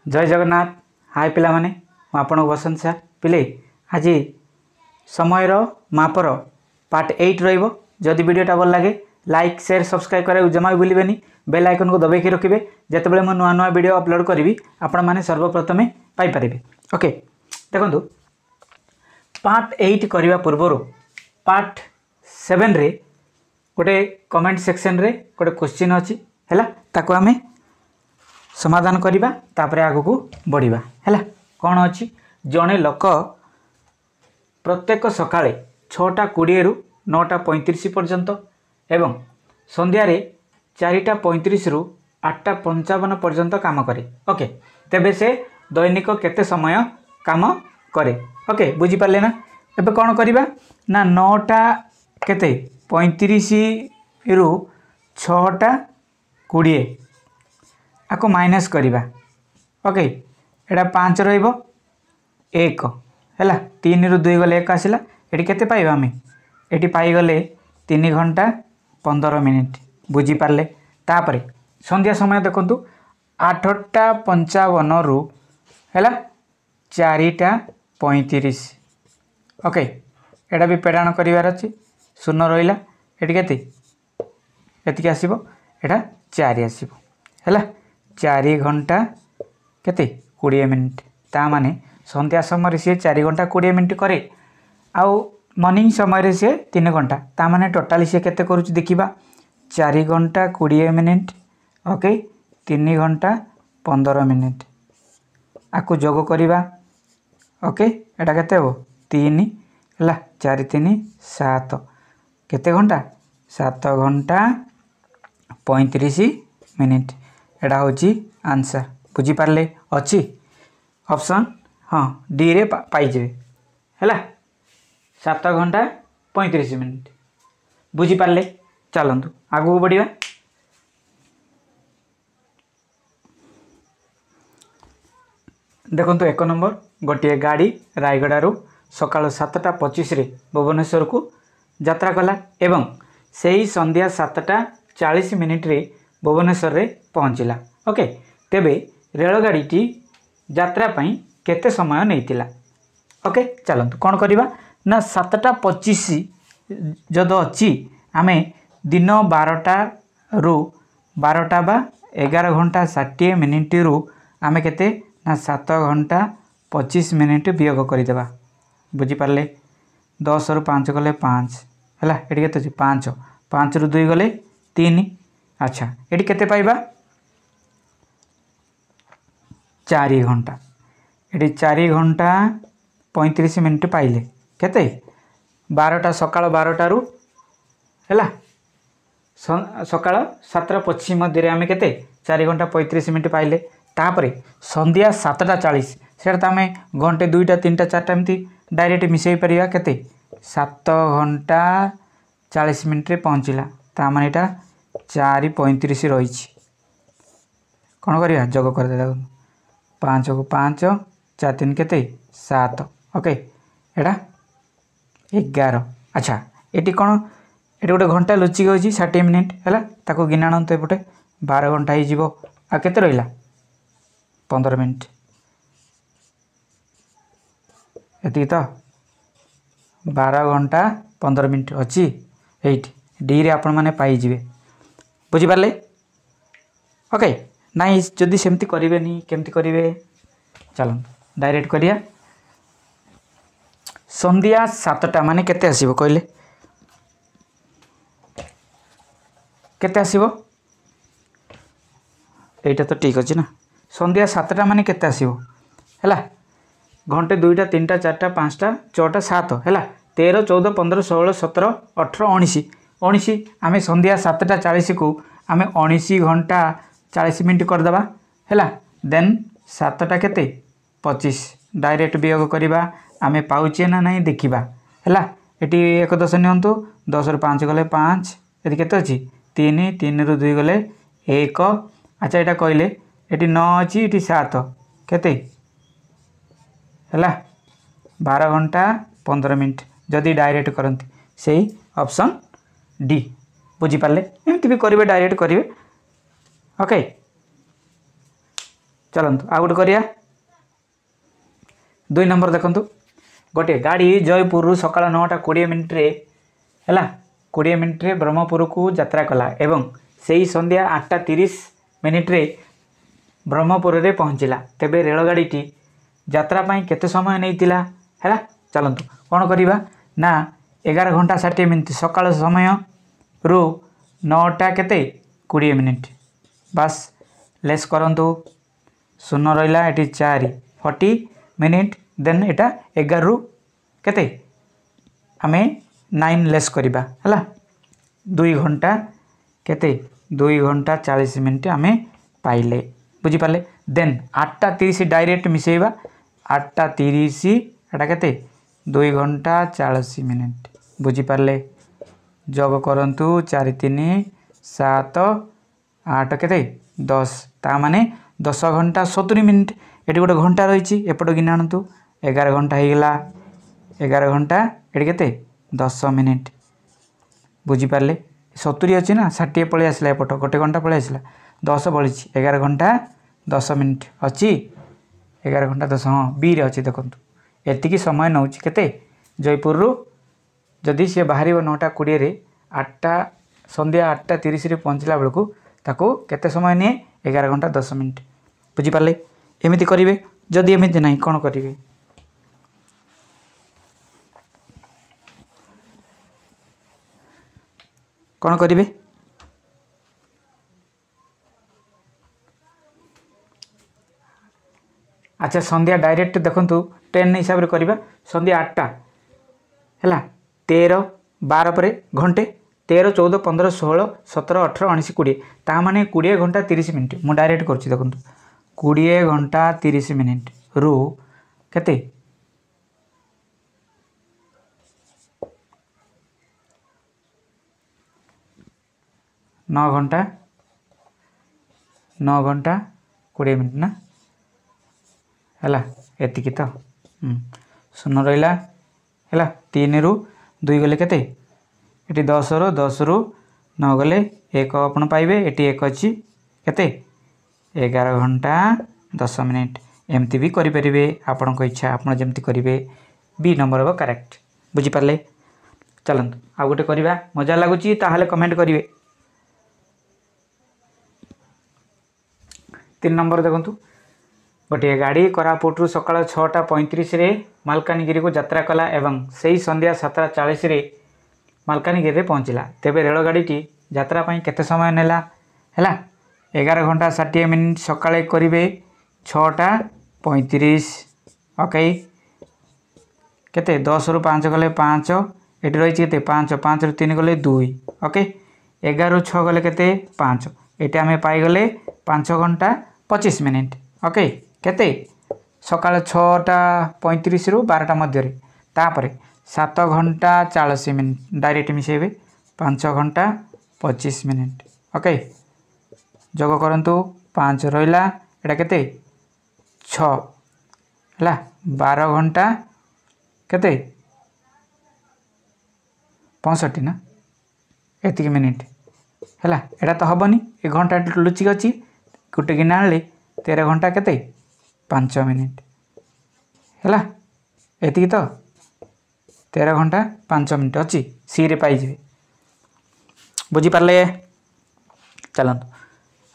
जय जगन्नाथ। हाय पिला माने आपण बसंत सार पिले आज समय मापर पार्ट 8 रहिबो। जदि वीडियोटा भल लगे लाइक शेयर सब्सक्राइब करे जमा भी भूलिबेनी। बेल आइकन को दबाई रखिए जितेबाला मैं नुआ नुआ वीडियो अपलोड करी आपण मैंने सर्वप्रथमे पाइपर। ओके देखो पार्ट 8 करने पूर्व पार्ट 7 रे गोटे कमेंट सेक्शन रे गोटे क्वेश्चन अच्छी है ताको आमे समाधान करवा तापर आग को बढ़िया है। कौन अच्छी जड़े लोक प्रत्येक सकाळे 6:20 रु 9:35 पर्यंत एवं संध्यारे 4:35 रु 8:55 पर्यंत काम करे। ओके तेबे से दैनिक केते समय काम करे। ओके बुझी पाले ना। एबे कौन करवा ना 9:35 रु 6:20 आपको माइनस करवा। ओके एटा 5 रहिबो 1 है 3 रु 2 गले 1 आसला ये केते पाइबा आमे एटी पाई गले 3 घंटा 15 मिनिट। बुझी पारले। तापरे संध्या समय देखंतु 8:55 रु है 4:35। ओके एटा भी पेड़ाण करिवार अछि। शून्य रहिला एटी केते एतिक आसीबो एटा 4 आसीबो है 4 घंटा केते 20 मिनिट। ता माने संध्या समय सी 4 घंटा 20 मिनिट करे आउ मॉर्निंग समय सी 3 घंटा। ता माने टोटाली सी केते करूछ देखिबा 4 घंटा 20 मिनिट। ओके 3 घंटा 15 मिनिट आकु जोग करिबा। ओके एटा केते हो 3 है 4 3 7 केते घंटा 7 घंटा 35 मिनिट। एटा होची आंसर। बुझी पारले अच्छी ऑप्शन हाँ डी रे पाई जे है 7 घंटा 35 मिनिट। बुझी पारले। चलतु आगू बढ़िया। देखो 1 नंबर गोटे गाड़ी रायगड़ू सकाल 7:25 रे भुवनेश्वर को यात्रा कला एवं सही संध्या 7:40 मिनिट रे भुवनेश्वर रे पहुँचला। ओके तेबे रेलगाड़ी यात्रा पई केते समय नैतिला। ओके चलतु कौन करवा ना 7:25 जद अच्छी आमे दिन 12टा रु 12टा बा 11 घंटा 60 मिनिट रु आमे केते ना 7 घंटा 25 मिनिट वियोग करदेवा। बुझीपारे 10 रु 5 गले 5 है ये के 5 5 रु 2 गले 3। अच्छा ये केते पाइबा 4 घंटा ये 4 घंटा 35 मिनिट पाइले केते 12टा सकाळ 12टा रु है सकाळ 7:25 मध्य आमे केते 4 घंटा 35 मिनिट पाइले। तापरे संध्या 7:40 से आम घंटे 2टा 3टा 4टा एमती डायरेक्ट मिसई पारिबा केते 7 घंटा 40 मिनिट रे पहुँचला। ता माने एटा 4:35 रही। कौन करवा जोग कर 5 को 5 4 3 केते 7। ओके एटा 11। अच्छा ये कौन ये गोटे घंटा लुचिक होची 60 मिनिट है ताको गिनाणत एपटे 12 घंटा हो आ केते रहिला 15 मिनिट एति तो 12 घंटा 15 मिनिट अच्छी 8 डी रे आपण माने पाई जिवे। बुझी पारले। ओके नाइ जदि सेमती करिवेनी केमती करिवे चलो डायरेक्ट करिया। संध्या 7टा माने केते आसीबो कहले केते आसीबो एटा तो ठीक अछि ना। संध्या 7टा माने केते आसीबो हैला घंटे 2टा 3टा 4टा 5टा 6टा 7 हैला 13 14 15 16 17 18 19 19 आमे संध्या 7:40 को आमे 19 घंटा 40 मिनिट करदबा हैला देन 7टा केते 25 डायरेक्ट वियोग करवा आमे पाउचे ना नहीं देखिबा हैला एटी 1 10 नियंतु 10 रु 5 गले 5 एटी केते अछि 3 3 रु 2 गले 1। अच्छा एटा कहले एटी 9 अछि एटी 7 केते हैला 12 घंटा 15 मिनिट जदि डायरेक्ट करंती सही ऑप्शन डी। बुझी पारले एमती भी करिवे डायरेक्ट करिवे। ओके चलतु आउ गोटे करिया 2 नंबर देखंतु गोटे गाड़ी जयपुर सकाळ 9:20 है 20 मिनिट्रे ब्रह्मपुर को यात्रा कला एवं से ही संध्या 8:30 रे ब्रह्मपुर रे पहुँचला तेबे रेलगाड़ी यात्रा केते समय नहीं है। चलतु कौन करवा ना 11 घंटा 60 मिनिट सकाळ समय रु 9टा केते 20 मिनिट बस लेस करंतु शून्य रहा ये 4 40 मिनिट देन एटा 11 रु केते आमे 9 लेस करवा है 2 घंटा केते 2 घंटा 40 मिनिट आमे पाइले बुझिपारे। देन 8:30 डायरेक्ट मिसेबा 8:30 एटा केते 2 घंटा 40 मिनिट बुझिपारे। जोग करंतु 4 3 7 8 केते 10 ता माने 10 घंटा 70 मिनिट एटी गोटे घंटा रही एपट कि आणतु 11 घंटा हो गला 11 घंटा ये केते 10 मिनिट बुझिपारे। 70 अच्छी ना 60 पलि आसला एपट गोटे घंटा पलि आसला 10 बड़ी 11 घंटा 10 मिनिट अच्छी 11 घंटा 10 हाँ बी रे अच्छी देखो एतिकी समय नौ केते जयपुर रु जदि सी बाहर 9:20 रे 8टा संध्या 8:30 रे पहुँचला बेलू ताको केते समय निए 11 घंटा 10 मिनिट बुझिपारे। एमती करेंगे जदि एमती ना कौन करेंगे कौन करेंगे अच्छा संध्या डायरेक्ट देखंतु ट्रेन हिसाब रे करबा संध्या 8टा है 13 12 पर घंटे 13 14 15 16 17 18 19 20 ता माने 20 घंटा 30 मिनिट मु डायरेक्ट करछि देखंतु 20 घंटा 30 मिनिट रु केते 9 घंटा 20 मिनिट ना है एतिकी तो शून्य रहा है 3 रु 2 गले केते ये 10 रु 9 गले 1 आपण पाइबे ये 1 अच्छी केते 11 घंटा 10 मिनिट एमती भी करें आपण इच्छा आपड़ जमती करेंगे बी नंबर हम करेक्ट बुझिपारे। चलत आउ गोटे करवा मजा लगुच कमेंट करेंगे 3 नंबर देखु गोटे गाड़ी कोरापुटू सकाळ 6:35 रे मालकानगिरी को यात्रा कला एवं से ही संध्या 7:40 रे मालकानगिरी पहुँचला तेबे रेलगाड़ी यात्रा केते समय नेला है 11 घंटा 60 मिनिट सकाळे करेंगे 6:35 ओके केते 10 रु 5 गले 5 ये रही केते 5 5 रु 3 गले 2 ओके 11 रु 6 गले केते 5 ये आम पाईगले 5 घंटा 25 मिनिट ओके केते सकाळ 6:35 रु 12टा मध्य तापर 7 घंटा 40 मिनिट डायरेक्ट मिसेबे 5 घंटा 25 मिनिट ओके जोग करंतु 5 रहिला एटा केते 6 है 12 घंटा केते 65 ना एतिक मिनिट है एटा तो हेनी ए घंटा लुचिक अच्छी गोटे गिना आने 13 घंटा केते 5 मिनिट है एतिक तो 13 घंटा 5 मिनिट अच्छी सी रे पाइजे बुझिपारे। चलत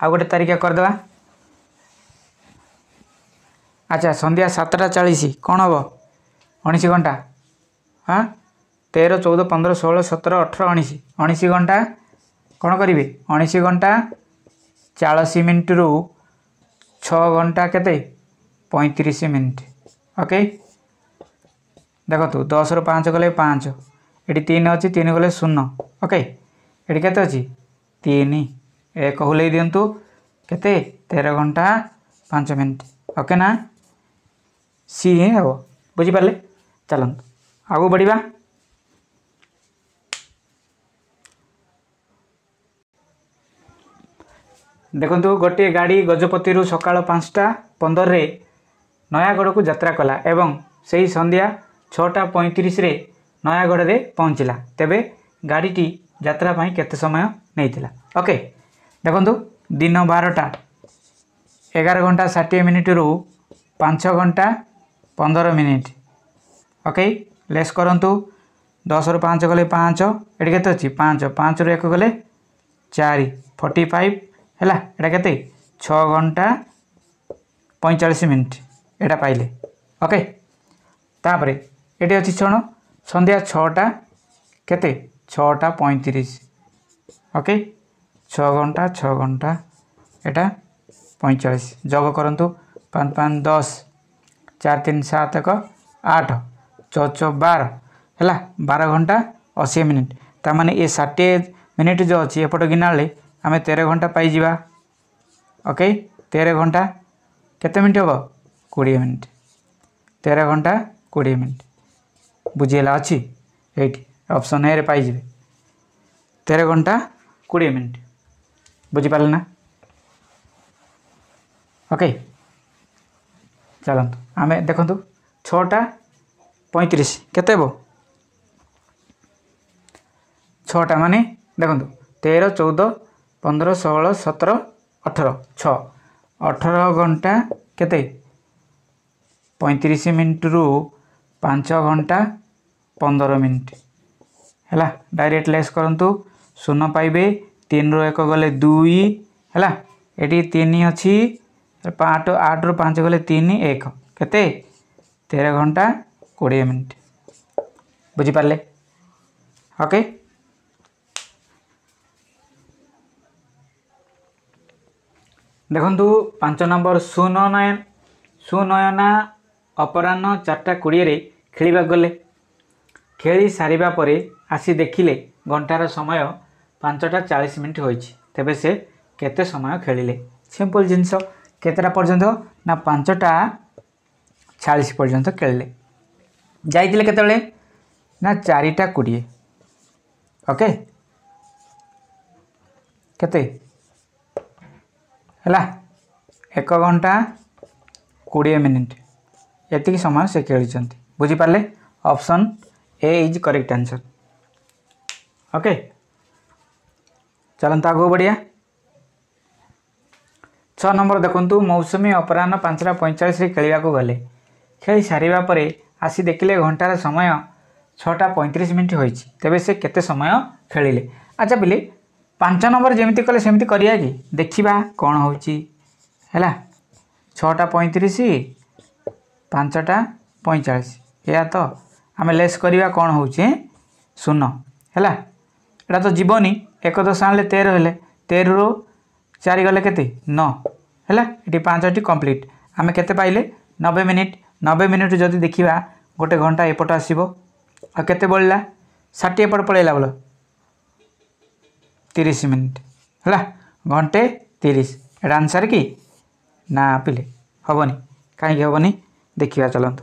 आउ गोटे तारिका करदे अच्छा संध्या 7:40 कौन हम 19 घंटा हाँ 13 14 15 16 17 18 19 19 घंटा कौन करेंगे 19 घंटा 40 मिनिट रु 6 घंटा केते 35 मिनिट ओके देखो 10 रु 5 गले 5 ये 3 अच्छी 3 गले 0 ओके ये केते अच्छी 3 एक हुले दिंतु केते 13 घंटा 5 मिनिट ओके ना सी ही हम बुझिपारे। चलत आगू बढ़िया देखंतु गोटे गाड़ी गजपति रु सकाळ 5:15 रे नयागढ़ को यात्रा कला एवं से ही संध्या 6:35 रे नयागढ़ रे पहुँचला तेबे गाड़ीटी यात्रा केते समय नहीं थिला ओके देखंतु दिन 12टा 11 घंटा 60 मिनिट रु 5 घंटा 15 मिनिट। ओके लेस करंतु 10 रु 5 गले 5 एटी केते अछि 5 5 रु 1 गले 4 45 हैला एटा केते 6 घंटा 45 मिनिट एटा पाइले। ओके तापरे एटी अछि छण संध्या 6टा केते 6टा 35। ओके 6 घंटा एटा 45 जग करंतु 5 5 10 4 3 7 1 8 4 4 12 हैला 12 घंटा 80 मिनिट। ता माने ये 60 मिनिट जो अच्छी एपट गिनाले आम 13 घंटा पाई जिबा। ओके 13 घंटा केते मिनिट हम 20 मिनिट 13 घंटा 20 मिनिट बुझीला अच्छी ये ऑप्शन ए रे पाई जिबे 13 घंटा 20 मिनिट बुझीपारे ना। ओके चलतु आम देखु 6टा 35 केते बो 6टा माने देखु 13 14 15 16 17 18 6 18 घंटा केते 35 मिनिट रु 5 घंटा 15 मिनिट हैला डायरेक्ट लेस करंतु शून्य पाइबे 3 रु 1 गले 2 हैला एटी 3 अछि 8 8 रु 5 गले 3 1 केते 13 घंटा 20 मिनिट बुझी पारले। ओके देखंतु 5 नंबर सुनयना अपराह्न 4:20 रे खेलिबा गले खेली सारिबा परे आसी देखिले घंटार समय 5:40 मिनिट होइछि तेबे से केते समय खेलिले। सिंपल जिंस केतेटा पर्यंत ना 5:40 पर्यंत खेलिले जाइतिले केतेले ना 4:20। ओके केते हैला 1 घंटा 20 मिनिट एतिक समय से खेली बुझी Parle option A is correct answer. Okay चलता आगो बढ़िया 6 नंबर देखंतु मौसुमी अपराह्न 5:45 रे खेलिबा को गले खेली सारिबा परे आसी देखिले घंटार समय 6:35 मिनिट होइछि तेबे से केते समय खेलिले। अच्छा बिले 5 नंबर जेमिति कले सेमिति करिया कि देखिबा कोन होउछि हैला 6:35 5:45 या तो आमे लेस करिया कोन होउछि 0 हैला एटा तो जीवनी 1 10 आले 13 हेले 13 रो 4 गले केते 9 हैला एटी 5टी कंप्लीट आमे केते पाइले 90 मिनिट जदि देखिबा गोटे घंटा एपट आसीबो आ केते बोलला 60 एपट पळेला बोल 30 मिनिट हैला घंटे 30 एटा आंसर की ना पिले हबनी काहे हबनी देखिबा चलंतु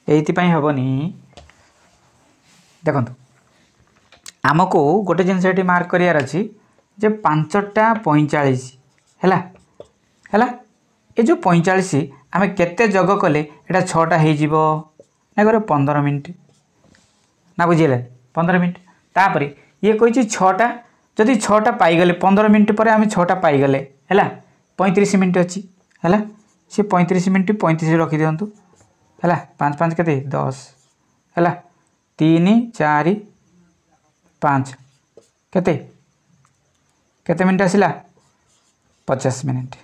एइति पई हबनी देखंतु आमको गोटे जिनस एटी मार्क करियार अछि जे 5:45 हैला हैला ए जो 45 आमे केते जग कले एटा 6टा हे जिवो ना करे 15 मिनिट ना बुझिले 15 मिनिट तापरे ये कहिछि 6टा जदि 6टा पाई गले 15 मिनिट पर आमे 6टा पाई गले हैला 35 मिनिट अछि हैला से 35 मिनिट 35 रखि दियंतु हैला 5 5 केते 10 हैला 3 4 5 केते केते मिनिट आसिला 50 मिनिट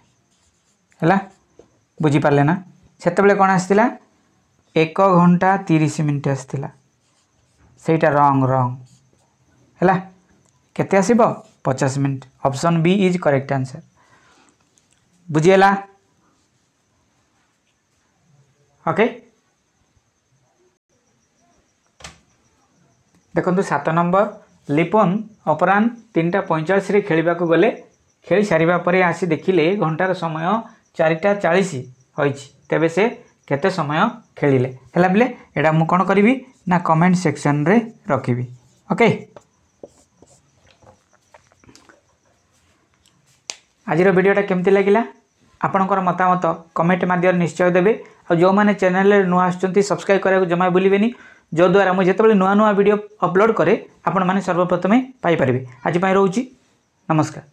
हैला बुझी पारले ना सेते बेले कोन आस्तिला 1 घंटा 30 मिनिट आस्तिला सेटा रॉन्ग हैला केते आसीबो 50 minute option B is correct answer बुझिएला। ओके देखंतु 7 नंबर लिपोन अपराह्न 3:45 रे खेलिबा को गले खेली सारिबा परे आसी देखिले घंटार समय 4:40 होइछि तेबे से केते समय खेलिले हैला बिले एडा मु कोन करिवि ना कमेंट सेक्शन रे रखिबि। ओके आज वीडियोटा केमती लगिला आपणकर मतामत कमेंट माध्यम निश्चय देबे और जो माने चैनल रे नुआ आछंती सब्सक्राइब करा जमा भूलिबेनी जो द्वारा मु जेतेबेले नुआ नुआ वीडियो अपलोड करे आपण माने सर्वप्रथमे पाई परिबे। आज पई रहउची नमस्कार।